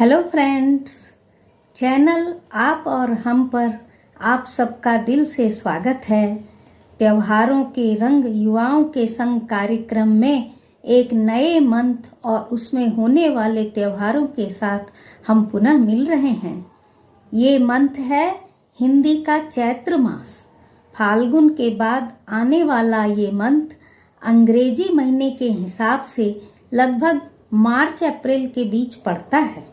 Hello friends, channel आप और हम पर आप सबका दिल से स्वागत है। त्योहारों के रंग युवाओं के संग कार्यक्रम में एक नए मंथ और उसमें होने वाले त्योहारों के साथ हम पुनः मिल रहे हैं। ये मंथ है हिंदी का चैत्र मास। फाल्गुन के बाद आने वाला ये मंथ अंग्रेजी महीने के हिसाब से लगभग मार्च अप्रैल के बीच पड़ता है।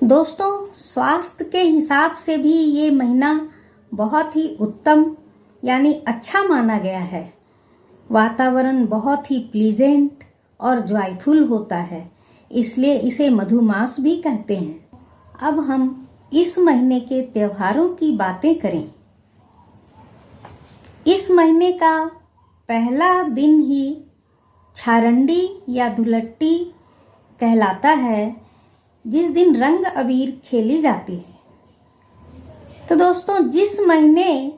दोस्तों, स्वास्थ्य के हिसाब से भी ये महीना बहुत ही उत्तम यानी अच्छा माना गया है। वातावरण बहुत ही प्लीजेंट और जॉयफुल होता है, इसलिए इसे मधुमास भी कहते हैं। अब हम इस महीने के त्योहारों की बातें करें। इस महीने का पहला दिन ही छारंडी या धुलट्टी कहलाता है, जिस दिन रंग अबीर खेली जाती है। तो दोस्तों, जिस महीने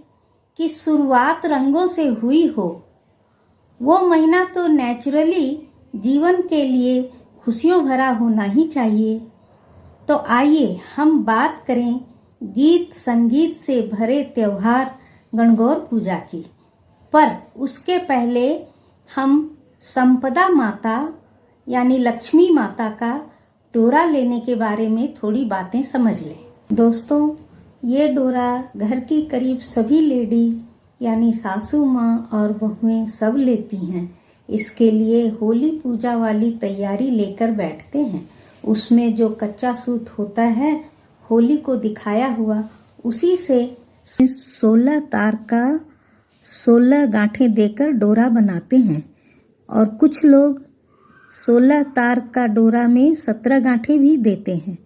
की शुरुआत रंगों से हुई हो, वो महीना तो नेचुरली जीवन के लिए खुशियों भरा होना ही चाहिए। तो आइए हम बात करें गीत संगीत से भरे त्योहार गणगौर पूजा की। पर उसके पहले हम संपदा माता यानी लक्ष्मी माता का डोरा लेने के बारे में थोड़ी बातें समझ लें। दोस्तों, ये डोरा घर की करीब सभी लेडीज यानी सासू माँ और बहुएं सब लेती हैं। इसके लिए होली पूजा वाली तैयारी लेकर बैठते हैं। उसमें जो कच्चा सूत होता है, होली को दिखाया हुआ, उसी से 16 तार का 16 गांठें देकर डोरा बनाते हैं। और कुछ लोग 16 तार का डोरा में 17 गांठें भी देते हैं।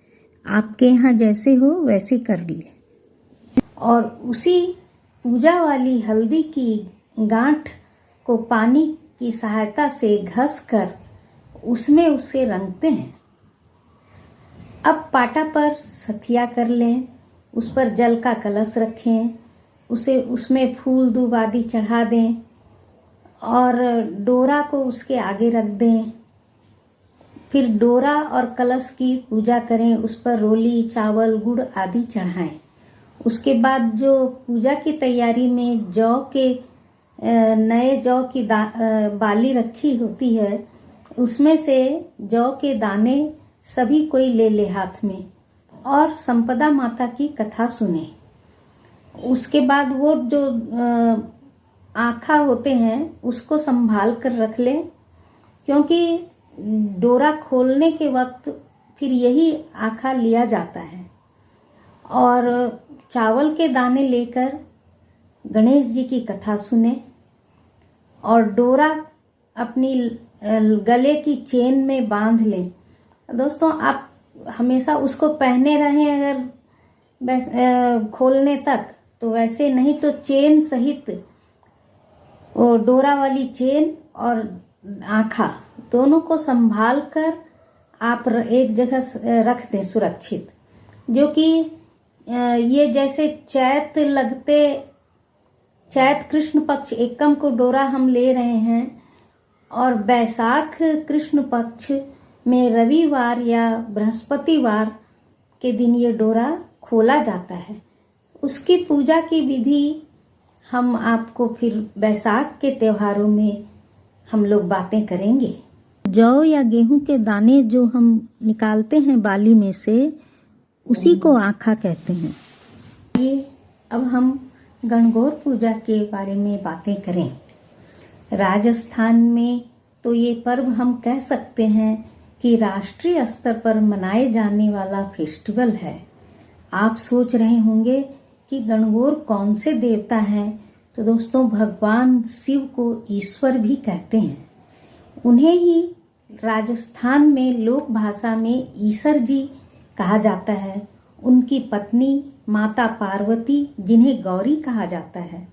आपके यहाँ जैसे हो वैसे कर लिए। और उसी पूजा वाली हल्दी की गांठ को पानी की सहायता से घसकर उसमें उसे रंगते हैं। अब पाटा पर सथिया कर लें, उस पर जल का कलश रखें, उसमें फूल दूब आदि चढ़ा दें और डोरा को उसके आगे रख दें। फिर डोरा और कलश की पूजा करें, उस पर रोली, चावल, गुड़ आदि चढ़ाएं। उसके बाद जो पूजा की तैयारी में नए जौ की बाली रखी होती है, उसमें से जौ के दाने सभी कोई ले ले हाथ में और संपदा माता की कथा सुने। उसके बाद वो जो आखा होते हैं उसको संभाल कर रख लें, क्योंकि डोरा खोलने के वक्त फिर यही आखा लिया जाता है। और चावल के दाने लेकर गणेश जी की कथा सुने और डोरा अपनी गले की चेन में बांध लें। दोस्तों, आप हमेशा उसको पहने रहें अगर खोलने तक, तो वैसे नहीं तो चेन सहित वो डोरा वाली चेन और आखा दोनों को संभाल कर आप एक जगह रख दें सुरक्षित। जो कि ये जैसे चैत कृष्ण पक्ष एकम को डोरा हम ले रहे हैं और बैसाख कृष्ण पक्ष में रविवार या बृहस्पतिवार के दिन ये डोरा खोला जाता है। उसकी पूजा की विधि हम आपको फिर बैसाख के त्योहारों में हम लोग बातें करेंगे। जौ या गेहूं के दाने जो हम निकालते हैं बाली में से, उसी को आखा कहते हैं। ये अब हम गणगौर पूजा के बारे में बातें करें। राजस्थान में तो ये पर्व हम कह सकते हैं कि राष्ट्रीय स्तर पर मनाए जाने वाला फेस्टिवल है। आप सोच रहे होंगे कि गणगौर कौन से देवता हैं? तो दोस्तों, भगवान शिव को ईश्वर भी कहते हैं। उन्हें ही राजस्थान में लोक भाषा में ईसर जी कहा जाता है। उनकी पत्नी माता पार्वती, जिन्हें गौरी कहा जाता है।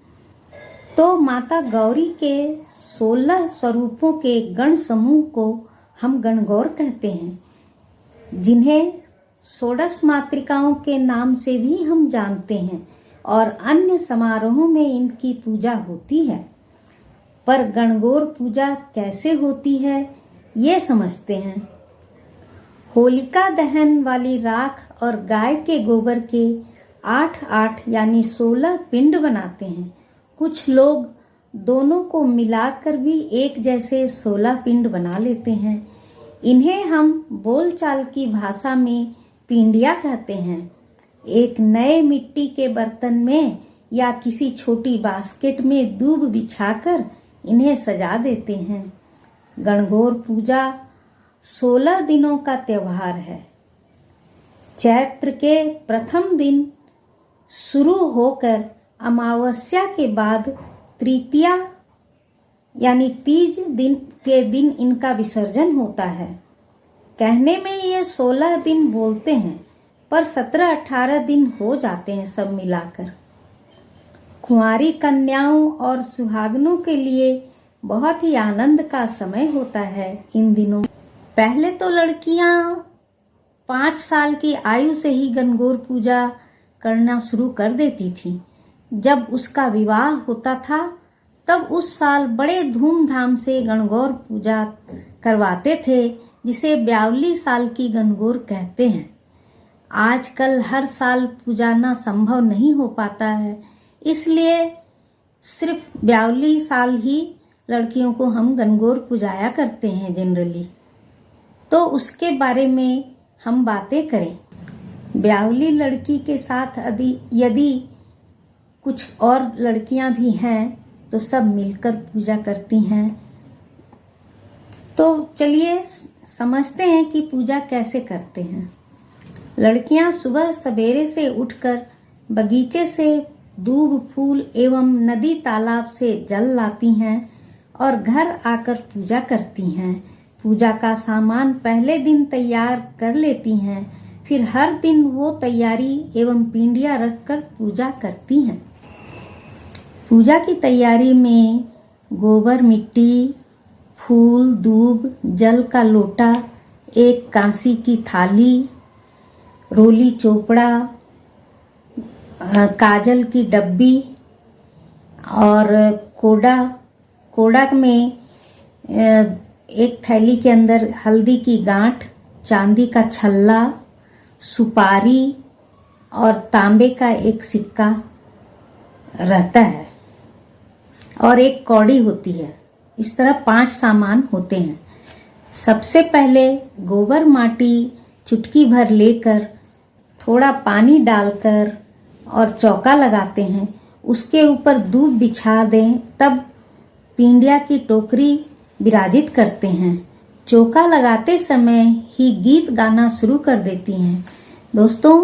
तो माता गौरी के 16 स्वरूपों के गण समूह को हम गणगौर कहते हैं, जिन्हें षोडश मातृकाओं के नाम से भी हम जानते हैं और अन्य समारोहों में इनकी पूजा होती है। पर गणगौर पूजा कैसे होती है, ये समझते हैं। होलिका दहन वाली राख और गाय के गोबर के 8-8 यानी 16 पिंड बनाते हैं। कुछ लोग दोनों को मिलाकर भी एक जैसे 16 पिंड बना लेते हैं। इन्हें हम बोलचाल की भाषा में पिंडिया कहते हैं। एक नए मिट्टी के बर्तन में या किसी छोटी बास्केट में दूब बिछाकर इन्हें सजा देते हैं। गणगौर पूजा 16 दिनों का त्योहार है। चैत्र के प्रथम दिन शुरू होकर अमावस्या के बाद तृतीया यानी तीज दिन के दिन इनका विसर्जन होता है। कहने में ये 16 दिन बोलते हैं पर 17-18 दिन हो जाते हैं सब मिलाकर। कुंवारी कन्याओं और सुहागनों के लिए बहुत ही आनंद का समय होता है इन दिनों। पहले तो लड़कियां 5 साल की आयु से ही गणगौर पूजा करना शुरू कर देती थी। जब उसका विवाह होता था तब उस साल बड़े धूमधाम से गणगौर पूजा करवाते थे, जिसे 42 साल की गणगौर कहते हैं। आजकल हर साल पूजाना संभव नहीं हो पाता है, इसलिए सिर्फ 42 साल ही लड़कियों को हम गणगौर पूजाया करते हैं जनरली। तो उसके बारे में हम बातें करें। 42 लड़की के साथ यदि कुछ और लड़कियां भी हैं तो सब मिलकर पूजा करती हैं। तो चलिए समझते हैं कि पूजा कैसे करते हैं। लड़कियां सुबह सवेरे से उठकर बगीचे से दूब फूल एवं नदी तालाब से जल लाती हैं और घर आकर पूजा करती हैं। पूजा का सामान पहले दिन तैयार कर लेती हैं, फिर हर दिन वो तैयारी एवं पिंडिया रखकर पूजा करती हैं। पूजा की तैयारी में गोबर मिट्टी, फूल, दूब, जल का लोटा, एक कांसी की थाली, रोली चोपड़ा, काजल की डब्बी और कोड़ा में एक थैली के अंदर हल्दी की गांठ, चांदी का छल्ला, सुपारी और तांबे का एक सिक्का रहता है और एक कौड़ी होती है। इस तरह 5 सामान होते हैं। सबसे पहले गोबर माटी चुटकी भर लेकर थोड़ा पानी डालकर और चौका लगाते हैं। उसके ऊपर दूब बिछा दें, तब पिंडिया की टोकरी विराजित करते हैं। चौका लगाते समय ही गीत गाना शुरू कर देती हैं। दोस्तों,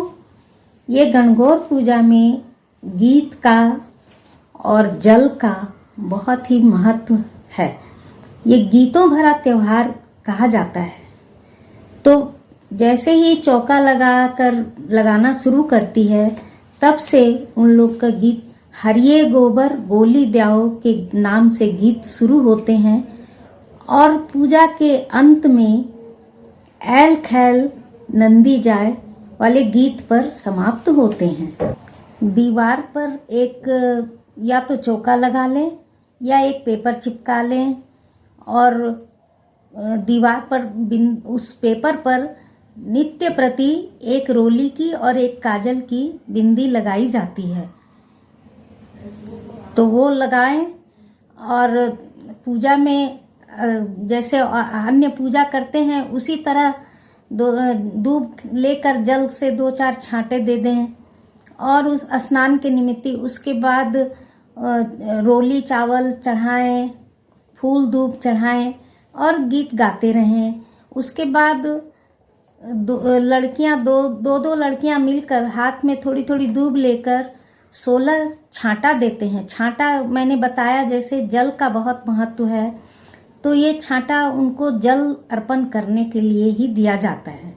ये गणगौर पूजा में गीत का और जल का बहुत ही महत्व है। ये गीतों भरा त्योहार कहा जाता है। तो जैसे ही चौका लगाना शुरू करती है, तब से उन लोग का गीत हरिये गोबर गोली द्याओ के नाम से गीत शुरू होते हैं और पूजा के अंत में ऐल खैल नंदी जाए वाले गीत पर समाप्त होते हैं। दीवार पर एक या तो चौका लगा लें या एक पेपर चिपका लें और दीवार पर उस पेपर पर नित्य प्रति एक रोली की और एक काजल की बिंदी लगाई जाती है। तो वो लगाएं और पूजा में जैसे अन्य पूजा करते हैं उसी तरह दूब लेकर जल से 2-4 छांटे दे दें और उस स्नान के निमित्त उसके बाद रोली चावल चढ़ाएं, फूल धूप चढ़ाएं और गीत गाते रहें। उसके बाद लड़कियां दो लड़कियां मिलकर हाथ में थोड़ी थोड़ी दूब लेकर 16 छांटा देते हैं। छांटा मैंने बताया जैसे जल का बहुत महत्व है, तो ये छांटा उनको जल अर्पण करने के लिए ही दिया जाता है।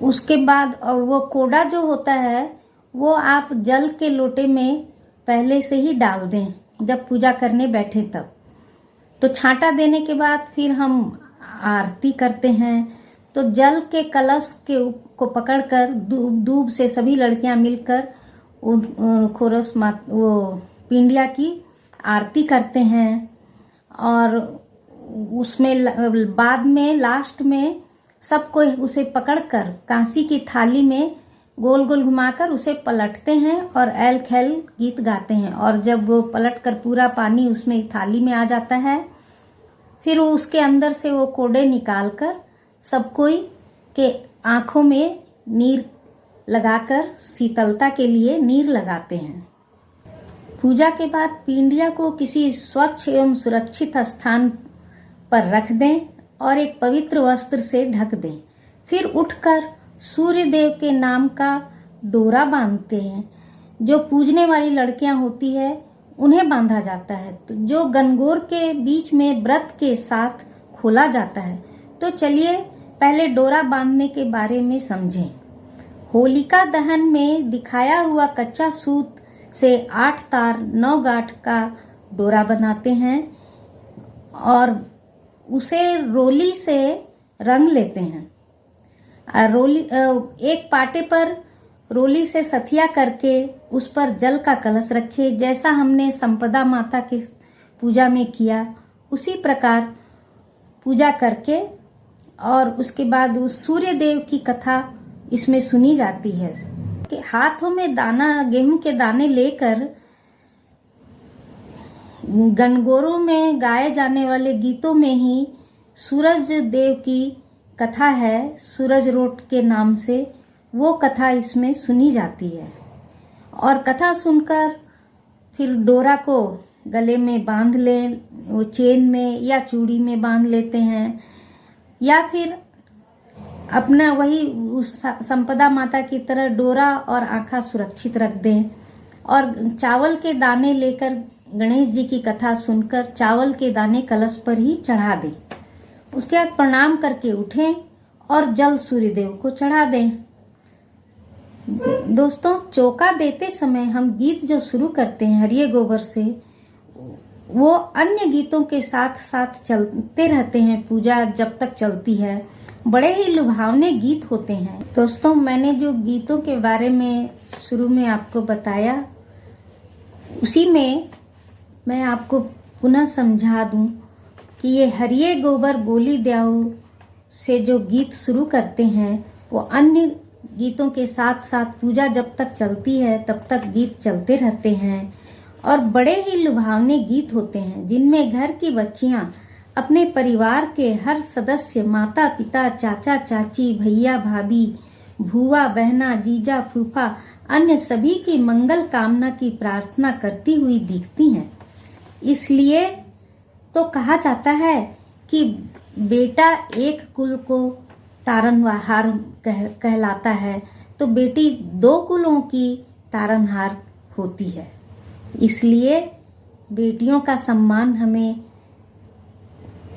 उसके बाद और वो कोड़ा जो होता है वो आप जल के लोटे में पहले से ही डाल दें जब पूजा करने बैठे तब। तो छांटा देने के बाद फिर हम आरती करते हैं। तो जल के कलश को पकड़कर दूब से सभी लड़कियां मिलकर वो पिंडिया की आरती करते हैं और उसमें बाद में लास्ट में सब कोई उसे पकड़कर कांसी की थाली में गोल गोल घुमाकर उसे पलटते हैं और ऐल खैल गीत गाते हैं। और जब वो पलटकर पूरा पानी उसमें थाली में आ जाता है, फिर वो उसके अंदर से वो कोड़े निकालकर सब कोई के आंखों में नीर लगाकर शीतलता के लिए नीर लगाते हैं। पूजा के बाद पिंडिया को किसी स्वच्छ एवं सुरक्षित स्थान पर रख दें और एक पवित्र वस्त्र से ढक दें। फिर उठकर सूर्य देव के नाम का डोरा बांधते हैं। जो पूजने वाली लड़कियां होती है उन्हें बांधा जाता है, तो जो गणगौर के बीच में व्रत के साथ खोला जाता है। तो चलिए पहले डोरा बांधने के बारे में समझें। होलिका दहन में दिखाया हुआ कच्चा सूत से 8 तार 9 गांठ का डोरा बनाते हैं और उसे रोली से रंग लेते हैं। एक पाटे पर रोली से सथिया करके उस पर जल का कलश रखे, जैसा हमने संपदा माता की पूजा में किया उसी प्रकार पूजा करके, और उसके बाद उस सूर्य देव की कथा इसमें सुनी जाती है कि हाथों में दाना गेहूं के दाने लेकर गणगौरों में गाए जाने वाले गीतों में ही सूरज देव की कथा है, सूरज रोट के नाम से वो कथा इसमें सुनी जाती है। और कथा सुनकर फिर डोरा को गले में बांध लें, वो चेन में या चूड़ी में बांध लेते हैं, या फिर अपना वही उस संपदा माता की तरह डोरा और आँखा सुरक्षित रख दें। और चावल के दाने लेकर गणेश जी की कथा सुनकर चावल के दाने कलश पर ही चढ़ा दें। उसके बाद प्रणाम करके उठें और जल सूर्य देव को चढ़ा दें। दोस्तों, चौका देते समय हम गीत जो शुरू करते हैं हरिये गोबर से, वो अन्य गीतों के साथ साथ चलते रहते हैं पूजा जब तक चलती है। बड़े ही लुभावने गीत होते हैं। दोस्तों, मैंने जो गीतों के बारे में शुरू में आपको बताया, उसी में मैं आपको पुनः समझा दूं कि ये हरिये गोबर बोली द्याऊ से जो गीत शुरू करते हैं वो अन्य गीतों के साथ साथ पूजा जब तक चलती है तब तक गीत चलते रहते हैं। और बड़े ही लुभावने गीत होते हैं जिनमें घर की बच्चियां अपने परिवार के हर सदस्य, माता पिता, चाचा चाची, भैया भाभी, भूआ बहना, जीजा फूफा, अन्य सभी की मंगल कामना की प्रार्थना करती हुई दिखती हैं। इसलिए तो कहा जाता है कि बेटा एक कुल को तारनहार कहलाता है, तो बेटी 2 कुलों की तारनहार होती है। इसलिए बेटियों का सम्मान हमें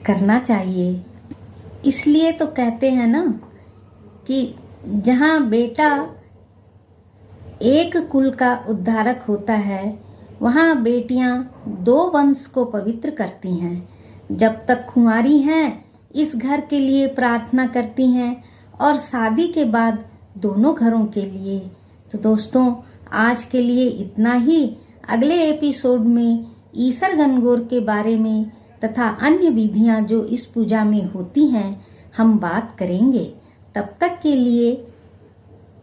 करना चाहिए। इसलिए तो कहते हैं ना कि जहाँ बेटा एक कुल का उद्धारक होता है, वहाँ बेटियां 2 वंश को पवित्र करती हैं। जब तक कुंवारी हैं इस घर के लिए प्रार्थना करती हैं और शादी के बाद दोनों घरों के लिए। तो दोस्तों, आज के लिए इतना ही। अगले एपिसोड में ईसर गणगौर के बारे में तथा अन्य विधियां जो इस पूजा में होती हैं हम बात करेंगे। तब तक के लिए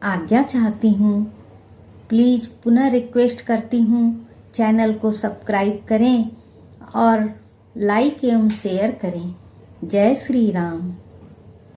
आज्ञा चाहती हूँ। प्लीज पुनः रिक्वेस्ट करती हूँ, चैनल को सब्सक्राइब करें और लाइक एवं शेयर करें। जय श्री राम।